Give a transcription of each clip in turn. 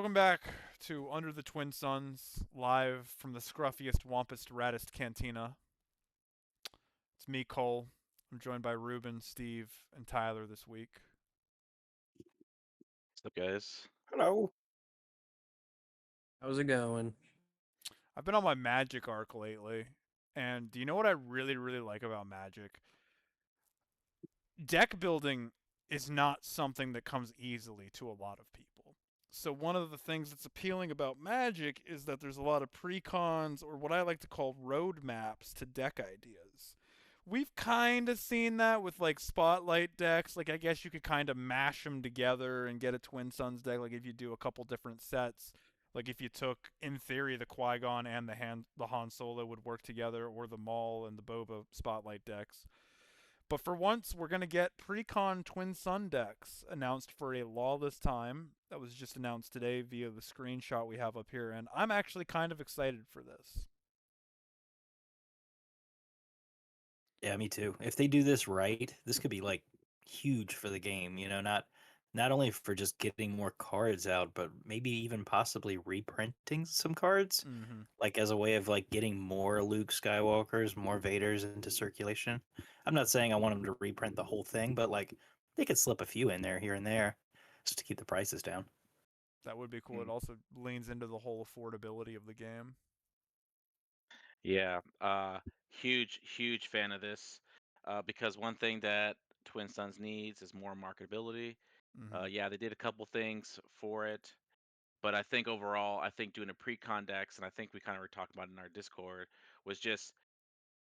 Welcome back to Under the Twin Suns, live from the scruffiest, wampest, raddest cantina. It's me, Cole. I'm joined by Ruben, Steve, and Tyler this week. What's up, guys? Hello. How's it going? I've been on my Magic arc lately, and do you know what I really, really like about Magic? Deck building is not something that comes easily to a lot of people. So one of the things that's appealing about Magic is that there's a lot of precons, or what I like to call roadmaps to deck ideas. We've kind of seen that with like spotlight decks. Like I guess you could kind of mash them together and get a Twin Suns deck. Like if you do a couple different sets. Like if you took, in theory, the Qui-Gon and the Han Solo would work together, or the Maul and the Boba spotlight decks. But for once, we're going to get Precon Twin Sun decks announced for a lawless time. That was just announced today via the screenshot we have up here, and I'm actually kind of excited for this. Yeah, me too. If they do this right, this could be like huge for the game, not only for just getting more cards out, but maybe even possibly reprinting some cards, Mm-hmm. like as a way of like getting more Luke Skywalkers, more Vaders into circulation. I'm not saying I want them to reprint the whole thing, but like they could slip a few in there here and there just to keep the prices down. That would be cool. It also leans into the whole affordability of the game. Yeah, huge fan of this. Because one thing that Twin Suns needs is more marketability. Mm-hmm. Yeah, they did a couple things for it, but I think overall, I think doing a pre-con decks, and I think we kind of were talking about it in our Discord, was just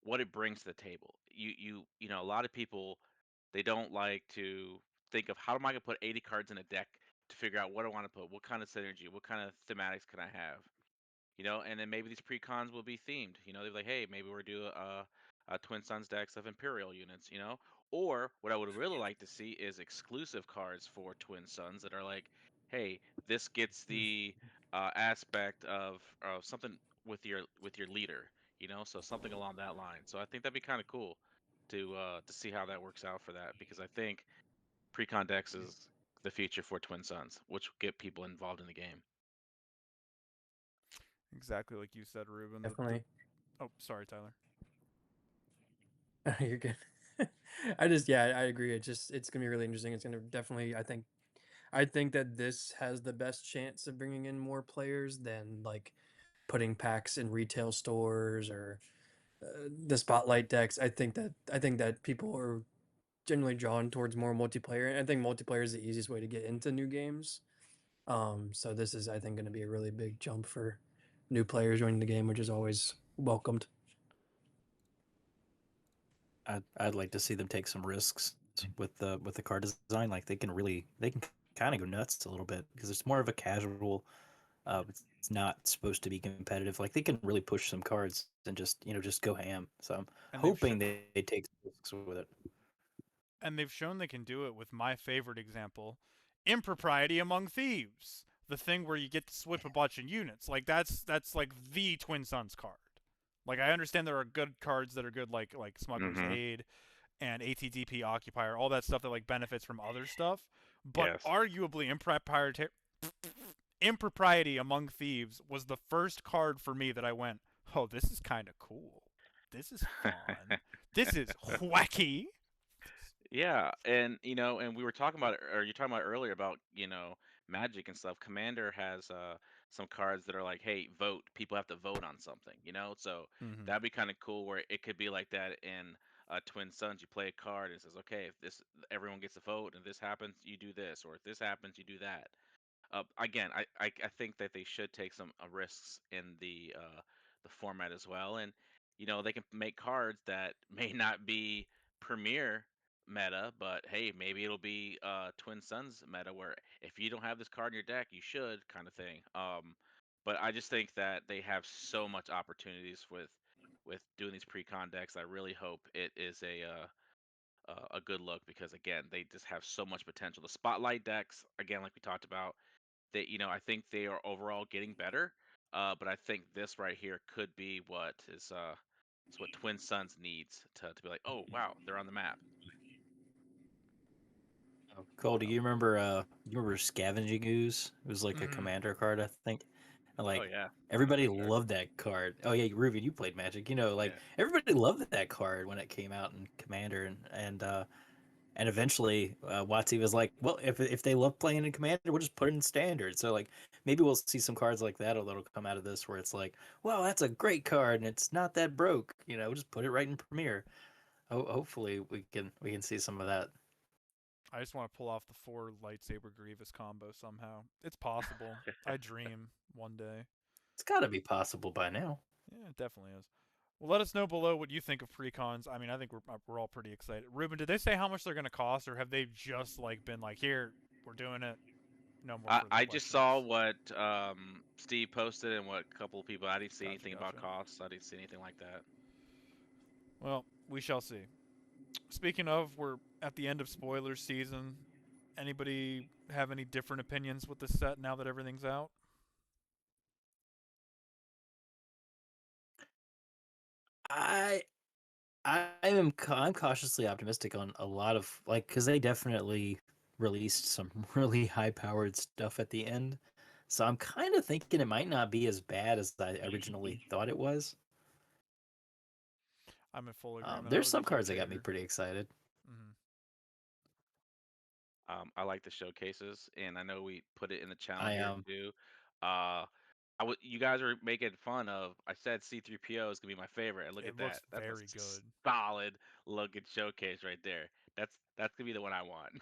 what it brings to the table. You know, a lot of people they don't like to think of how am I gonna put 80 cards in a deck to figure out what I want to put, what kind of synergy, what kind of thematics can I have. And then maybe these pre-cons will be themed. They're like, hey, maybe we're doing a Twin Suns decks of Imperial units. Or what I would really like to see is exclusive cards for Twin Suns that are like, hey, this gets the aspect of something with your leader. So something along that line. So I think that'd be kind of cool to see how that works out for that because I think pre-con decks is the future for Twin Suns, which will get people involved in the game. Exactly like you said, Ruben. Definitely. Oh, sorry, Tyler. You're good. I agree. It's gonna be really interesting. It's gonna definitely. I think that this has the best chance of bringing in more players than like putting packs in retail stores or the spotlight decks. I think that people are generally drawn towards more multiplayer, and I think multiplayer is the easiest way to get into new games. So this is, I think, going to be a really big jump for new players joining the game, which is always welcomed. I'd like to see them take some risks with the card design. Like they can kind of go nuts a little bit because it's more of a casual. It's not supposed to be competitive. Like they can really push some cards and just go ham. So I'm And they've hoping they take some risks with it. shown they can do it with my favorite example, impropriety among thieves. The thing where you get to swip a bunch of units. Like that's like the Twin Suns card. Like I understand there are good cards that are good like Smuggler's Mm-hmm. Aid and ATDP Occupier, all that stuff that like benefits from other stuff. But Yes. arguably impropriety among thieves was the first card for me that I went, "Oh, this is kind of cool. This is fun. This is wacky." Yeah, and we were talking about it, or you're talking about earlier about, Magic and stuff. Commander has some cards that are like, hey, vote. People have to vote on something. So Mm-hmm. that'd be kind of cool where it could be like that in Twin Suns. You play a card and it says, okay, if this everyone gets a vote and this happens, you do this, or if this happens, you do that. Again, I think that they should take some risks in the format as well, and they can make cards that may not be premier meta, but hey, maybe it'll be Twin Suns meta where if you don't have this card in your deck, you should kind of thing. But I just think that they have so much opportunities with doing these pre-con decks. I really hope it is a good look because again, they just have so much potential. The spotlight decks, again, like we talked about I think they are overall getting better. But I think this right here could be it's what Twin Suns needs to be like, oh wow, they're on the map. Oh, Cole, do That was cool. you remember Scavenging Ooze? It was like a Mm-hmm. commander card, I think. And Oh like yeah, everybody for sure. loved that card. Oh yeah, Ruben, you played Magic. You know, like Yeah. everybody loved that card when it came out in Commander, and eventually Watsy was like, well, if they love playing in Commander, we'll just put it in Standard. So like maybe we'll see some cards like that'll come out of this where it's like, well, that's a great card and it's not that broke. You know, just put it right in Premier. Hopefully we can see some of that. I just want to pull off the 4 lightsaber Grievous combo somehow. It's possible. I dream one day. It's got to be possible by now. Yeah, it definitely is. Well, let us know below what you think of precons. I mean, I think we're all pretty excited. Ruben, did they say how much they're going to cost, or have they just like been like, here, we're doing it, no more further I just saw questions? what Steve posted and what a couple of people. I didn't see Gotcha, anything about gotcha. costs. I didn't see anything like that. Well, we shall see. Speaking of, we're at the end of spoiler season. Anybody have any different opinions with this set now that everything's out? I I'm cautiously optimistic on a lot of like because they definitely released some really high powered stuff at the end. So I'm kind of thinking it might not be as bad as I originally thought it was. I'm in full agreement. I There's was a some huge cards that got me hater. pretty excited. Mm-hmm. I like the showcases, and I know we put it in the channel I here too. Uh, you guys were making fun of. I said C3PO is gonna be my favorite, and look It at looks that. That's a very good. solid looking showcase right there. That's gonna be the one I want.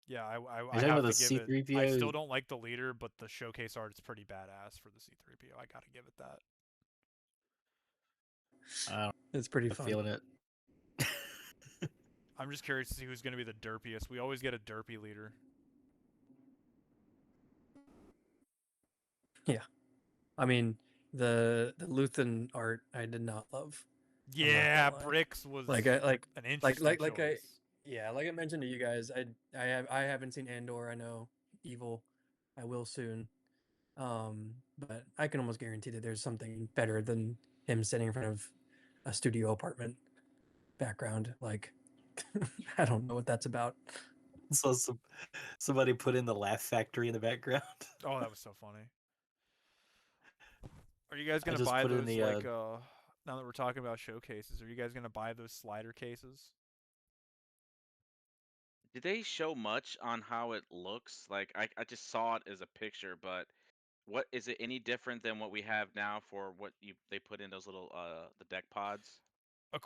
Yeah, Are you I talking have about to the give it. I C3PO? still don't like the leader, but the showcase art is pretty badass for the C3PO. I gotta give it that. I don't It's pretty I'm fun. feeling it. I'm just curious to see who's gonna be the derpiest. We always get a derpy leader. Yeah. I mean, the Luthen art I did not love. I'm not Yeah, gonna lie. Bricks was Like I an interesting choice. like I mentioned to you guys, I haven't seen Andor. I know Evil. I will soon. But I can almost guarantee that there's something better than him sitting in front of a studio apartment background. Like I don't know what that's about. So somebody put in the laugh factory in the background. Oh, that was so funny. Are you guys I gonna just buy put in those the like now that we're talking about showcases, are you guys gonna buy those slider cases? Did they show much on how it looks? Like I just saw it as a picture, but what is it any different than what we have now for what you they put in those little the deck pods?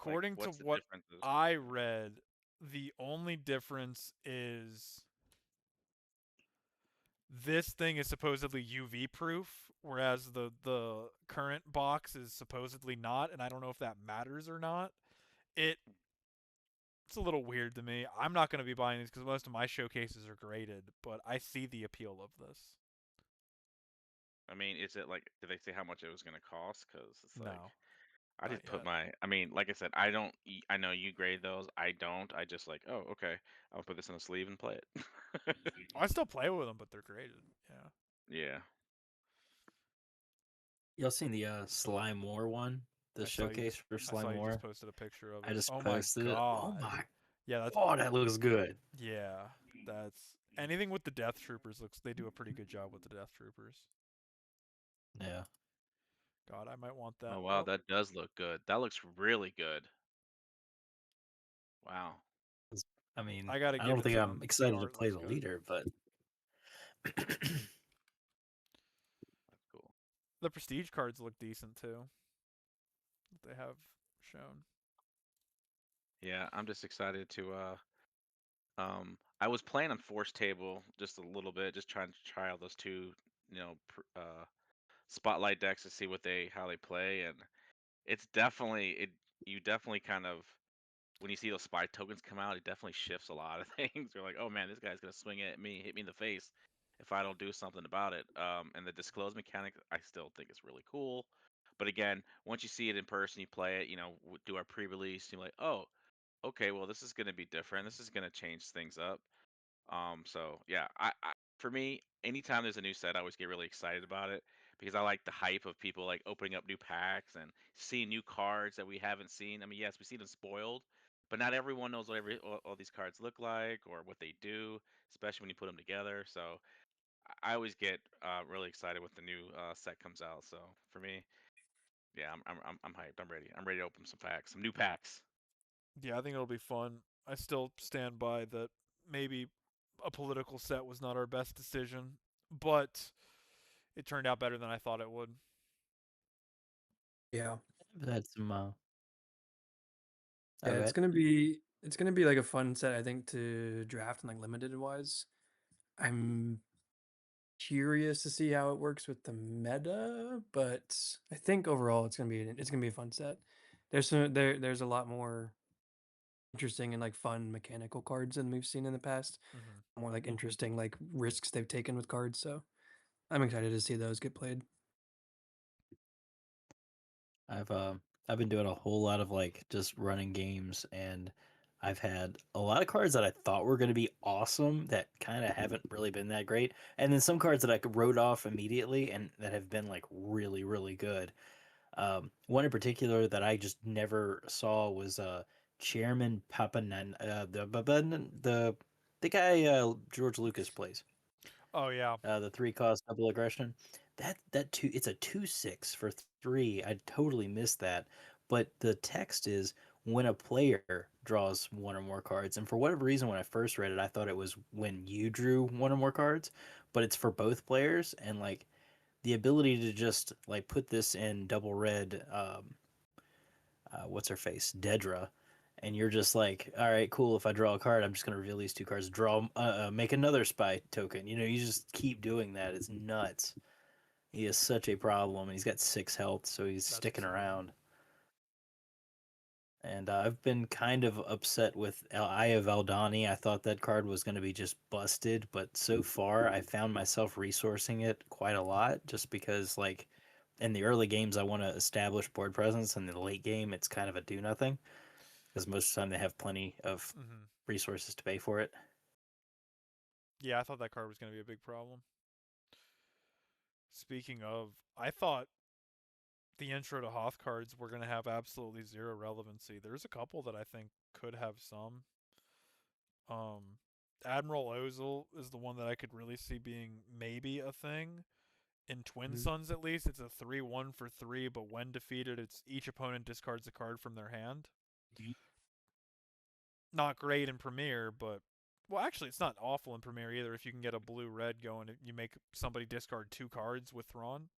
Like According to what's the what differences? I read, the only difference is this thing is supposedly UV proof, whereas the current box is supposedly not, and I don't know if that matters or not. It it's a little weird to me. I'm not going to be buying these because most of my showcases are graded, but I see the appeal of this. I mean, is it like did they say how much it was going to cost? Because it's like No, I not just put yet. my. I mean, like I said, I don't. I know you grade those. I don't. I just like, oh, okay. I'll put this in a sleeve and play it. I still play with them, but they're graded. Yeah, Yeah. Y'all seen the Slime War one? The I saw you showcase just for I saw Slime you just War? posted a picture of I it. just Oh my posted it. Oh god. my Yeah, that's god, that looks good. yeah. That's anything with the Death Troopers looks. They do a pretty good job with the Death Troopers. Yeah. God, I might want that. Oh wow, Well, that does look good. That looks really good. Wow. I mean, I gotta I give don't it think to I'm them. The excited to art play looks the good. leader, but That's cool. The prestige cards look decent too. That they have shown. Yeah, I'm just excited to I was playing on Force Table just a little bit, just trying to try out those two, spotlight decks to see what they how they play, and it's definitely it you definitely kind of when you see those spy tokens come out, it definitely shifts a lot of things. You're like, oh man, this guy's gonna swing at me, hit me in the face if I don't do something about it. And the disclose mechanic, I still think is really cool. But again, once you see it in person, you play it, do our pre-release, you're like, oh, okay, well, this is gonna be different. This is gonna change things up. So yeah, for me, anytime there's a new set, I always get really excited about it because I like the hype of people like opening up new packs and seeing new cards that we haven't seen. I mean, yes, we see them spoiled, but not everyone knows what all these cards look like or what they do, especially when you put them together. So I always get really excited when the new set comes out. So for me, yeah, I'm hyped. I'm ready. I'm ready to open some packs, some new packs. Yeah, I think it'll be fun. I still stand by that maybe a political set was not our best decision, but it turned out better than I thought it would. Yeah. I've had some. Yeah, Go ahead. it's gonna be like a fun set, I think, to draft and like limited wise. I'm curious to see how it works with the meta, but I think overall it's gonna be a fun set. There's a lot more interesting and like fun mechanical cards than we've seen in the past. Mm-hmm. More like interesting like risks they've taken with cards. So I'm excited to see those get played. I've uh, I've been doing a whole lot of like just running games, and I've had a lot of cards that I thought were going to be awesome that kind of haven't really been that great, and then some cards that I wrote off immediately and that have been like really really good. One in particular that I just never saw was Chairman Papanan, the guy George Lucas plays. Oh yeah, The 3 cost double aggression. That two, it's a 2/6 for 3. I totally missed that. But the text is when a player draws one or more cards. And for whatever reason, when I first read it, I thought it was when you drew one or more cards, but it's for both players. And like the ability to just like put this in double red, what's her face, Dedra, and you're just like, all right, cool. If I draw a card, I'm just gonna reveal these 2 cards. Draw, make another spy token. You know, you just keep doing that. It's nuts. He is such a problem, and he's got 6 health, so he's that's sticking insane. around. And I've been kind of upset with Aya Valdani. I thought that card was going to be just busted, but so far I found myself resourcing it quite a lot just because, like, in the early games, I want to establish board presence, and in the late game, it's kind of a do nothing because most of the time they have plenty of Mm-hmm. resources to pay for it. Yeah, I thought that card was going to be a big problem. Speaking of, I thought the intro to Hoth cards were going to have absolutely zero relevancy. There's a couple that I think could have some. Um, Admiral Ozil is the one that I could really see being maybe a thing. In Twin Mhm. Suns, at least, it's a 3/1 for 3, but when defeated, it's each opponent discards a card from their hand. Not great in Premier, but. Well, actually, it's not awful in Premier either. If you can get a blue red going, you make somebody discard 2 cards with Thrawn.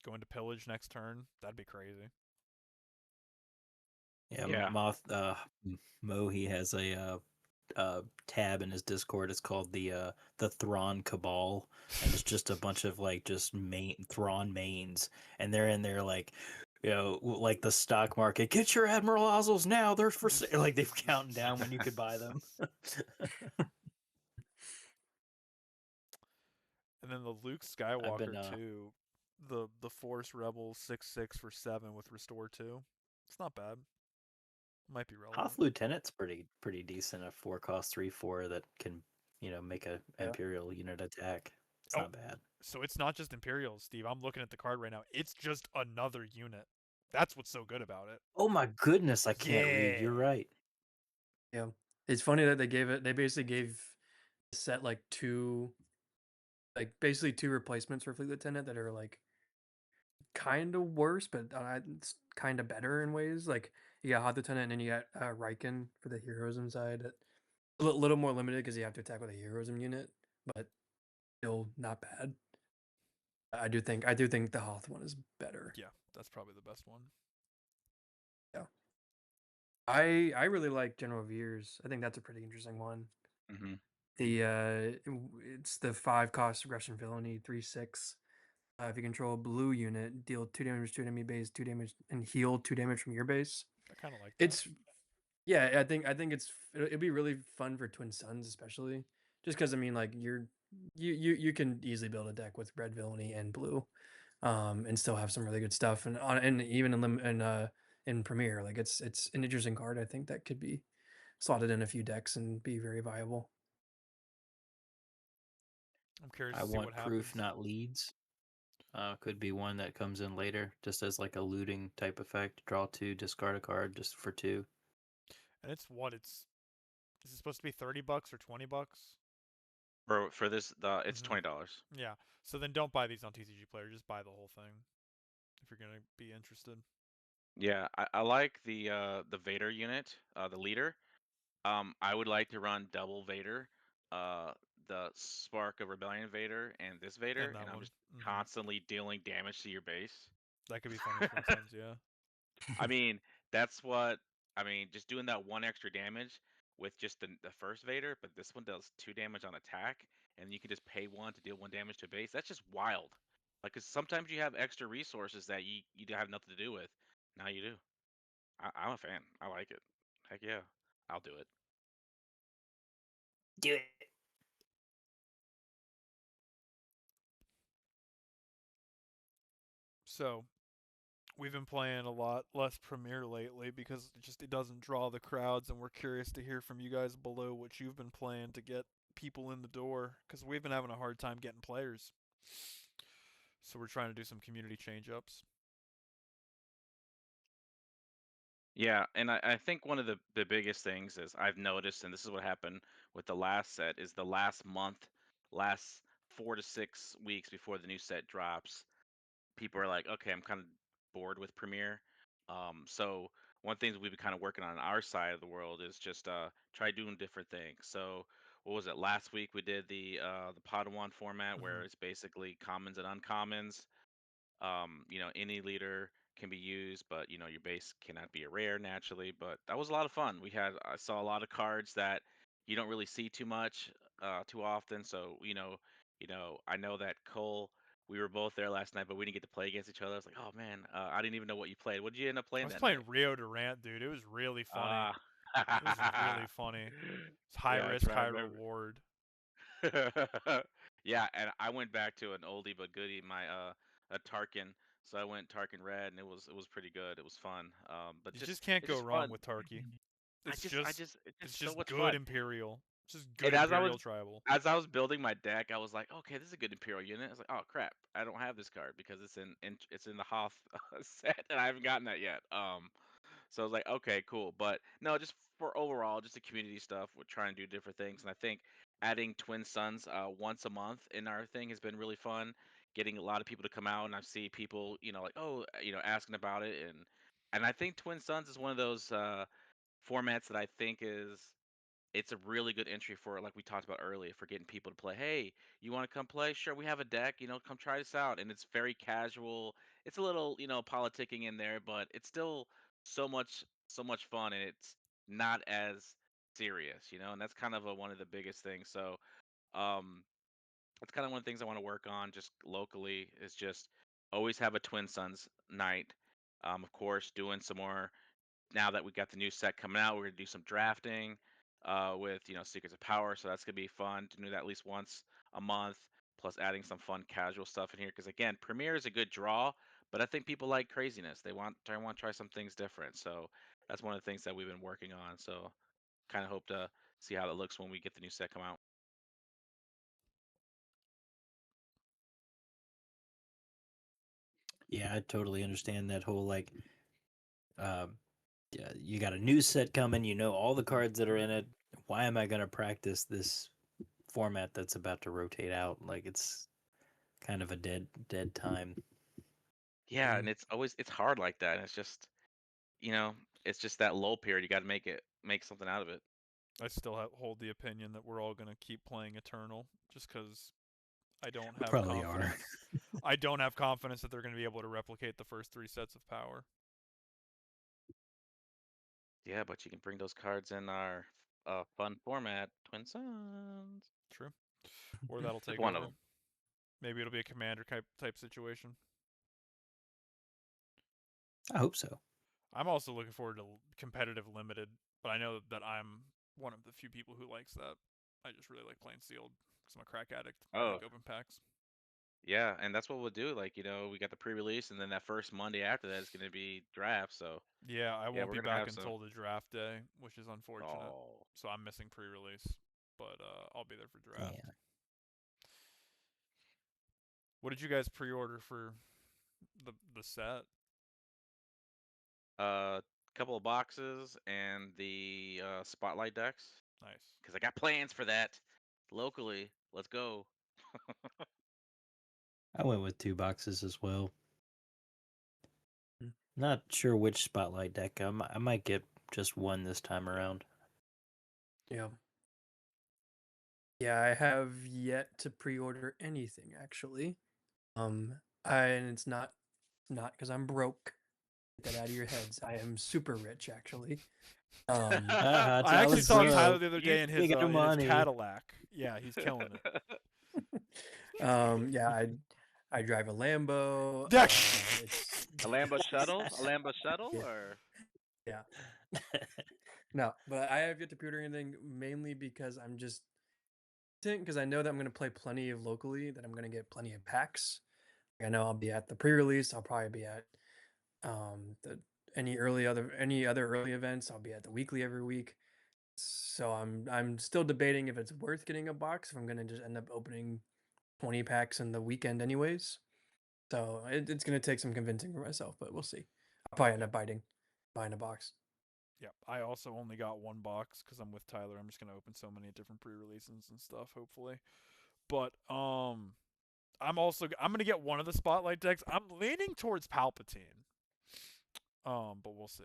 Go into pillage next turn. That'd be crazy. Yeah, Yeah. Mo, he has a tab in his Discord. It's called the Thrawn Cabal, and it's just a bunch of like just Thrawn mains, and they're in there like, you know, like the stock market. Get your Admiral Ozils now. They're for sale. Like they're counting down when you could buy them. And then the Luke I've been Skywalker too, the Force Rebel 6/6 for 7 with Restore 2. It's not bad. Might be relevant. Hoth Lieutenant's pretty decent. A 4 cost 3/4 that can, you know, make a Yeah. Imperial unit attack. It's Oh, not bad. so it's not just Imperials, Steve. I'm looking at the card right now. It's just another unit. That's what's so good about it. Oh my goodness, I can't read. Yeah. You're right. Yeah. It's funny that they basically gave the set like basically two replacements for Fleet Lieutenant that are like kind of worse, but it's kind of better in ways. Like you got Hoth Lieutenant and then you got Riken for the heroism side. A little more limited because you have to attack with a heroism unit, but still not bad. I do think the Hoth one is better. Yeah, that's probably the best one. Yeah. I really like General Veers. I think that's a pretty interesting one. Hmm. It's the 5 cost aggression villainy 3/6. If you control a blue unit, deal 2 damage to enemy base, 2 damage, and heal 2 damage from your base. I kind of like that. It's yeah, I think it'd be really fun for Twin Suns, especially just because I mean like you can easily build a deck with red villainy and blue, and still have some really good stuff, and even in Premier, like it's an interesting card. I think that could be slotted in a few decks and be very viable. I'm curious I to see what want proof, happens. not leads. Could be one that comes in later, just as like a looting type effect. Draw two, discard a card just for two. And it's what it's is it supposed to be $30 or $20? For this, it's Mm-hmm. $20. Yeah. So then don't buy these on TCG Player. Just buy the whole thing if you're gonna be interested. Yeah, I like the Vader unit, the leader. I would like to run double Vader, uh, the Spark of Rebellion Vader and this And Vader, that and I'm one. just Mm-hmm. constantly dealing damage to your base. That could be fun with Twin Suns. Yeah. I mean, that's what I mean. Just doing that one extra damage with just the first Vader, but this one does 2 damage on attack, and you can just pay one to deal 1 damage to base. That's just wild. Like, 'cause sometimes you have extra resources that you have nothing to do with. Now you do. I'm a fan. I like it. Heck yeah, I'll do it. Do it. So we've been playing a lot less Premiere lately because it doesn't draw the crowds, and we're curious to hear from you guys below what you've been playing to get people in the door because we've been having a hard time getting players. So we're trying to do some community change ups. Yeah, and I think one of the biggest things is I've noticed, and this is what happened with the last set, is the last month, last 4 to 6 weeks before the new set drops, people are like, okay, I'm kind of bored with Premiere. So one thing that we've been kind of working on our side of the world is just try doing different things. So what was it? Last week we did the Padawan format Mm-hmm. where it's basically commons and uncommons. Any leader can be used, but your base cannot be a rare naturally. But that was a lot of fun. I saw a lot of cards that you don't really see too much, too often. So I know that Cole. We were both there last night, but we didn't get to play against each other. I was like, oh man, I didn't even know what you played. What did you end up I playing was that night? playing Rio Durant, dude. It was really funny. Ah, It was really funny. It's high yeah, that's risk, right. I high remember. reward. Yeah, and I went back to an oldie but goodie, my a Tarkin. So I went Tarkin Red, and it was pretty good. It was fun. But You just just can't it's go just wrong fun. with Tarky. I It's just I just just it's it's just so just much good fun. Imperial. It's just good And Imperial tribal. as I was building my deck, I was like, okay, this is a good Imperial unit. I was like, oh crap, I don't have this card because it's in the Hoth set, and I haven't gotten that yet. So I was like, okay, cool. But no, just for overall, just the community stuff. We're trying to do different things, and I think adding Twin Suns once a month in our thing has been really fun. Getting a lot of people to come out, and I see people, like, oh, asking about it, and I think Twin Suns is one of those formats that I think it's a really good entry for, like we talked about earlier, for getting people to play. Hey, you want to come play? Sure, we have a deck. Come try this out. And it's very casual. It's a little, politicking in there, but it's still so much fun, and it's not as serious, And that's kind of one of the biggest things. So, um, that's kind of one of the things I want to work on just locally is just always have a Twin Sons night. Of course, doing some more now that we got the new set coming out. We're gonna do some drafting with Secrets of Power, so that's gonna be fun to do that at least once a month. Plus, adding some fun casual stuff in here because again, Premiere is a good draw, but I think people like craziness. They want to try some things different. So that's one of the things that we've been working on. So kind of hope to see how it looks when we get the new set come out. Yeah, I totally understand that whole like, um, yeah, you got a new set coming. You know all the cards that are in it. Why am I gonna practice this format that's about to rotate out? Like it's kind of a dead time. Yeah, and it's hard like that. And you know, it's just that lull period. You got to make something out of it. I still hold the opinion that we're all gonna keep playing Eternal, just because I don't We have probably are. confidence. I don't have confidence that they're gonna be able to replicate the first three sets of power. Yeah, but you can bring those cards in our fun format, Twin Suns. True. Or that'll Just take one of over. them. Maybe it'll be a commander type situation. I hope so. I'm also looking forward to competitive limited, but I know that I'm one of the few people who likes that. I just really like playing sealed because I'm a crack addict. I Oh, like open packs. yeah, and that's what we'll do. Like, we got the pre-release, and then that first Monday after that is going to be draft. So, Yeah, I yeah, won't we're be gonna back have some. until the draft day, which is unfortunate. Oh, So I'm missing pre-release, but I'll be there for draft. Yeah. What did you guys pre-order for the set? Couple of boxes and the spotlight decks Nice. because I got plans for that locally. Let's go. I went with 2 boxes as well. Mm. Not sure which spotlight deck. I might get just one this time around. Yeah. Yeah, I have yet to pre-order anything actually. And it's not because I'm broke. Get that out of your heads. I am super rich actually. Ah, I actually Tyler's saw broke. Tyler the other day You got in his money. Cadillac. Yeah, he's killing it. Yeah, I drive a Lambo. It's A Lambo shuttle? A Lambo shuttle? Yeah. Or yeah. No, but I have yet to pre-order anything mainly because I'm just because I know that I'm going to play plenty of locally, that I'm going to get plenty of packs. I know I'll be at the pre-release. I'll probably be at the any other early events. I'll be at the weekly every week. So I'm still debating if it's worth getting a box. If I'm going to just end up opening 20 packs in the weekend anyways. So it's going to take some convincing for myself, but we'll see. I'll probably end up buying a box. Yep. I also only got one box because I'm with Tyler. I'm just gonna open so many different pre-releases and stuff, hopefully. But I'm gonna get one of the spotlight decks. I'm leaning towards Palpatine. But we'll see.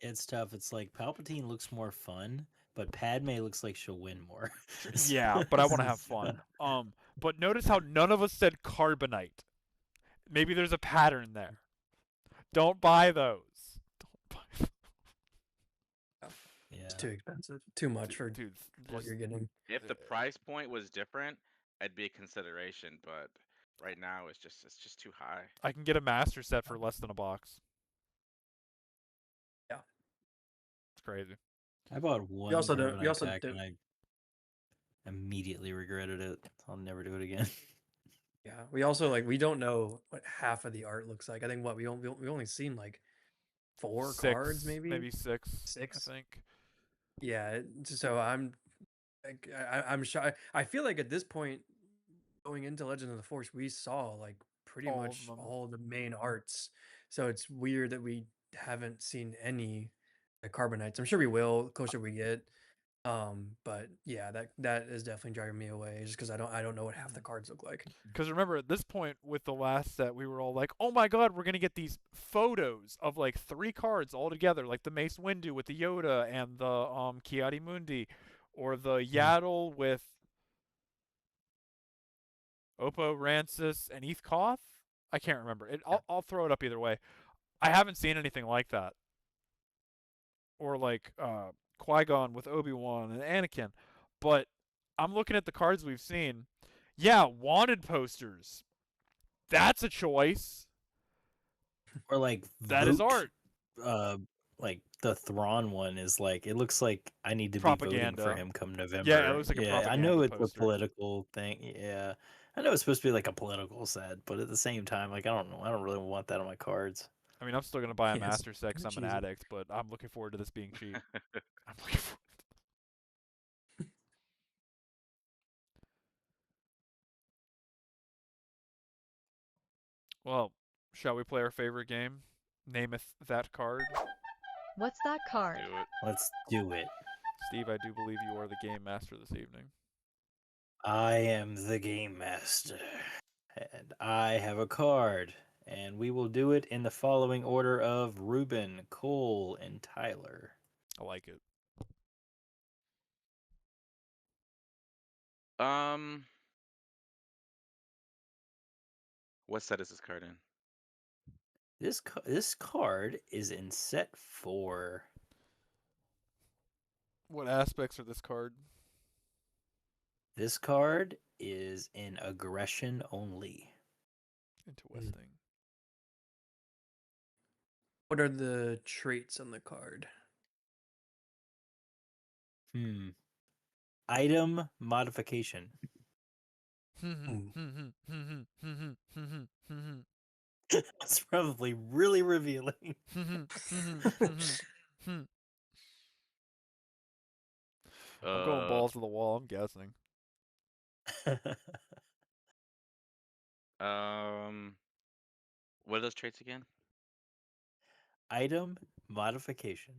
It's tough. It's like Palpatine looks more fun, but Padme looks like she'll win more. Yeah, but I want to have fun. But notice how none of us said carbonite. Maybe there's a pattern there. Don't buy those. Don't buy. Yeah. It's too expensive, too much for Dude, what you're getting. if the price point was different, it'd be a consideration. But right now, it's just too high. I can get a master set for less than a box. Yeah. It's crazy. I bought one We also carbonite pack don't. and I immediately regretted it. I'll never do it again. Yeah, we also we don't know what half of the art looks like. I think we only seen like 4 cards, Maybe six. six. I think. Yeah, so I'm shy. I feel like at this point, going into Legend of the Force, we saw like pretty All of much them. all the main arts. So it's weird that we haven't seen any Carbonites. I'm sure we will the closer we get. But yeah, that is definitely driving me away just because I don't know what half the cards look like. Because remember, at this point with the last set, we were all like, "Oh my God, we're gonna get these photos of like 3 cards all together, like the Mace Windu with the Yoda and the Kiadi Mundi, or the Yaddle with Oppo Rancis and Eth Koth. I can't remember. I'll throw it up either way. I haven't seen anything like that, or like Qui-Gon with Obi-Wan and Anakin, but I'm looking at the cards we've seen. Yeah, wanted posters. That's a choice. Or like That is vote, art. like the Thrawn one is like it looks like I need to be voting for Propaganda. him come November. Yeah, it looks like a Yeah, I propaganda know it's a poster. political thing. Yeah, I know it's supposed to be like a political set, but at the same time, like I don't know, I don't really want that on my cards. I mean, I'm still gonna buy a Yeah, it's master set 'cause kinda I'm an cheesy. addict, but I'm looking forward to this being cheap. I'm looking forward. Well, shall we play our favorite game? Nameth that card. What's that card? Do it. Let's do it. Steve, I do believe you are the game master this evening. I am the game master, and I have a card, and we will do it in the following order of Ruben, Cole, and Tyler. I like it. Um, what set is this card in? This card is in set 4. What aspects are this card? This card is in aggression only. Interesting. What are the traits on the card? Item modification. That's probably really revealing. I'm going balls to the wall. I'm guessing. What are those traits again? Item modification.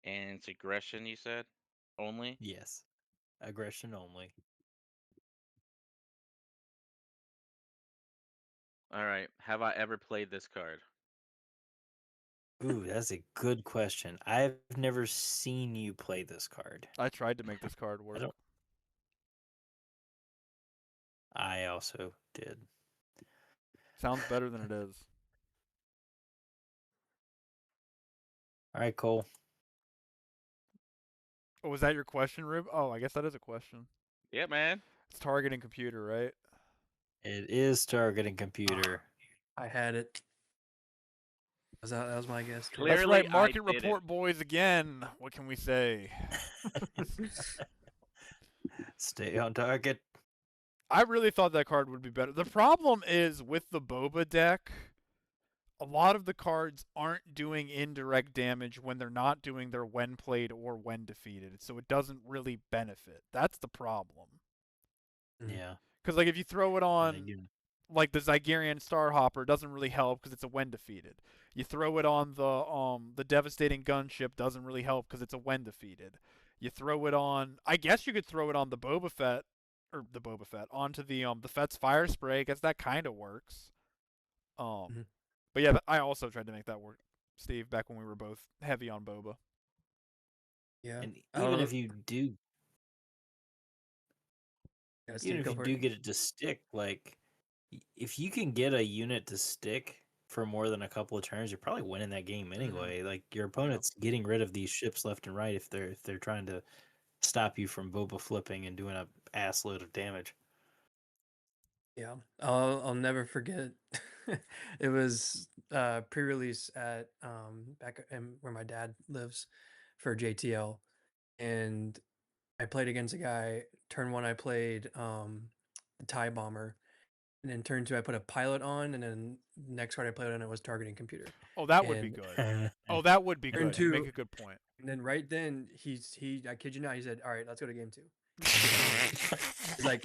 And it's aggression, you said? Only? Yes. Aggression only. All right. Have I ever played this card? Ooh, that's a good question. I've never seen you play this card. I tried to make this card I work. don't. I also did. Sounds better than it is. All right, Cole. Oh, was that your question, Rube? Oh, I guess that is a question. Yeah, man. It's targeting computer, right? It is targeting computer. I had it. That was my guess. Too. That's Clearly, right, market I didn't. report boys again. What can we say? Stay on target. I really thought that card would be better. The problem is with the Boba deck, a lot of the cards aren't doing indirect damage when they're not doing their when played or when defeated, so it doesn't really benefit. That's the problem. Yeah. Because like if you throw it They on do. like the Zygerian Starhopper, it doesn't really help because it's a when defeated. You throw it on the Devastating Gunship, doesn't really help because it's a when defeated. You throw it on, I guess you could throw it on the Boba Fett or the Boba Fett onto the Fett's Fire Spray. I guess that kind of works. Mhm. But yeah, I also tried to make that work, Steve, back when we were both heavy on Boba. Yeah. And I don't even know. if you do, Yeah, even Steve, if go you for do it. get it to stick, like if you can get a unit to stick for more than a couple of turns, you're probably winning that game anyway. Like your opponent's getting rid of these ships left and right if they're trying to stop you from Boba flipping and doing a ass load of damage. Yeah, I'll never forget. It was pre-release at back where my dad lives for JTL, and I played against a guy. Turn one, I played the TIE bomber, and then turn two, I put a pilot on, and then next card I played on it was targeting computer. Oh, that would be And good. Oh, that would be turn good. You make two, a good point. and then right then he I kid you not, he said, "All right, let's go to game two." He's like,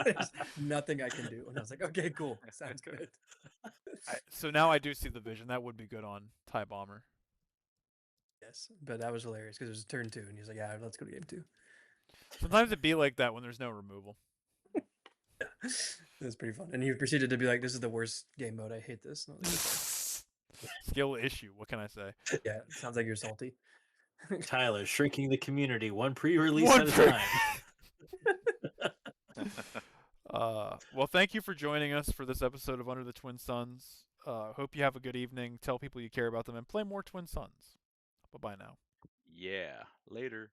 "There's nothing I can do," and I was like, "Okay, cool, sounds good." So now I do see the vision. That would be good on TIE Bomber. Yes, but that was hilarious because it was turn two, and he's like, "Yeah, let's go to game two." Sometimes it'd be like that when there's no removal. It was pretty fun, and he proceeded to be like, "This is the worst game mode. I hate this." And I was Skill issue. What can I say? like, "Yeah, it sounds like you're salty." Tyler shrinking the community one pre-release One at a pre- time. Well, thank you for joining us for this episode of Under the Twin Suns. Hope you have a good evening. Tell people you care about them and play more Twin Suns. Bye bye now. Yeah. Later.